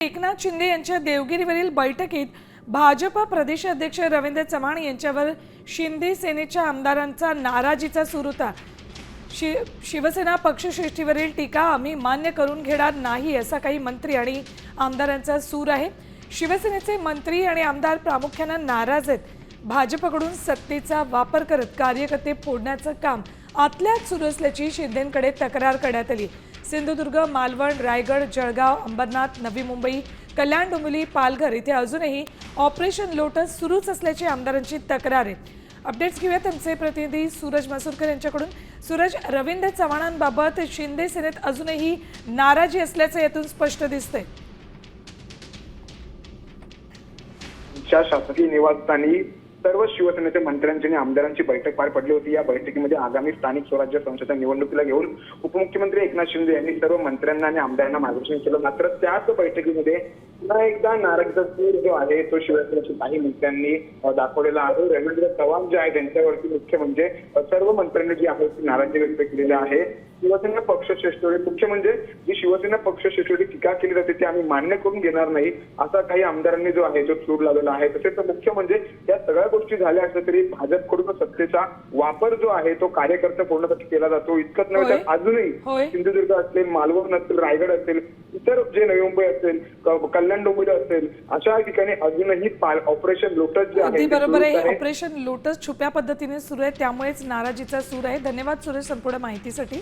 एकनाथ शिंदे यांच्या देवगिरीवरील बैठकीत भाजपा प्रदेशाध्यक्ष रवींद्र चव्हाण यांच्यावर शिंदे सेनेच्या आमदारांचा नाराजीचा सूर होता। शिवसेना पक्षश्रेष्ठीवरील टीका आम्ही मान्य करून घेणार नाही असा काही मंत्री आणि आमदारांचा सूर आहे। शिवसेनेचे मंत्री आणि आमदार प्रामुख्याने नाराज आहेत। भाजपकडून सत्तेचा वापर करत कार्यकर्ते फोडण्याचं काम आतल्यात सुरू असल्याची शिंदेंकडे तक्रार करण्यात आली। सिंधुदुर्ग, मालवण, रायगड, जळगाव, अंबरनाथ, नवी मुंबई, कल्याण, डोंबिवली, पालघर इथे अजूनही ऑपरेशन लोटस सुरूच असल्याची आमदारांची तक्रार आहे। अपडेट्स घेऊयात आमचे प्रतिनिधी सूरज मसूरकर यांच्याकडून। सूरज, रवींद्र चव्हाणांबाबत शिंदे सेनेत अजूनही नाराजी असल्याचं यातून स्पष्ट दिसतंय। शासकीय निवासस्थानी सर्व शिवसेनेच्या मंत्र्यांची आणि आमदारांची बैठक पार पडली होती। या बैठकीमध्ये आगामी स्थानिक स्वराज्य संस्थेच्या निवडणुकीला घेऊन उपमुख्यमंत्री एकनाथ शिंदे यांनी सर्व मंत्र्यांना आणि आमदारांना मार्गदर्शन केलं। मात्र त्याच बैठकीमध्ये पुन्हा एकदा नाराजीचा सूर जो आहे तो शिवसेनेच्या काही मंत्र्यांनी दाखवलेला आहे। रवींद्र चव्हाण जे आहे त्यांच्यावरती मुख्य म्हणजे सर्व मंत्र्यांनी जी आहे ती नाराजी व्यक्त केलेली आहे। शिवसेना पक्षश्रेष्ठीवर मुख्य म्हणजे जी शिवसेना पक्षश्रेष्ठीवर टीका केली जाते ती आम्ही मान्य करून घेणार नाही असा काही आमदारांनी जो आहे तो सूर लावलेला आहे। तसेच मुख्य म्हणजे या सगळ्या गोष्टी झाल्या असल्या तरी भाजपकडून सत्तेचा वापर जो आहे तो कार्यकर्ता पूर्णपणे केला जातो। इतकंच नव्हे तर अजूनही सिंधुदुर्ग असेल, मालवण असेल, रायगड असेल, इतर जे नवी मुंबई असेल, कल्याण, डोंबिवली असेल अशा ठिकाणी अजूनही ऑपरेशन लोटस जे आहे बरोबर आहे। ऑपरेशन लोटस छुप्या पद्धतीने सुरू आहे, त्यामुळेच नाराजीचा सूर आहे। धन्यवाद सूरज संपूर्ण माहितीसाठी।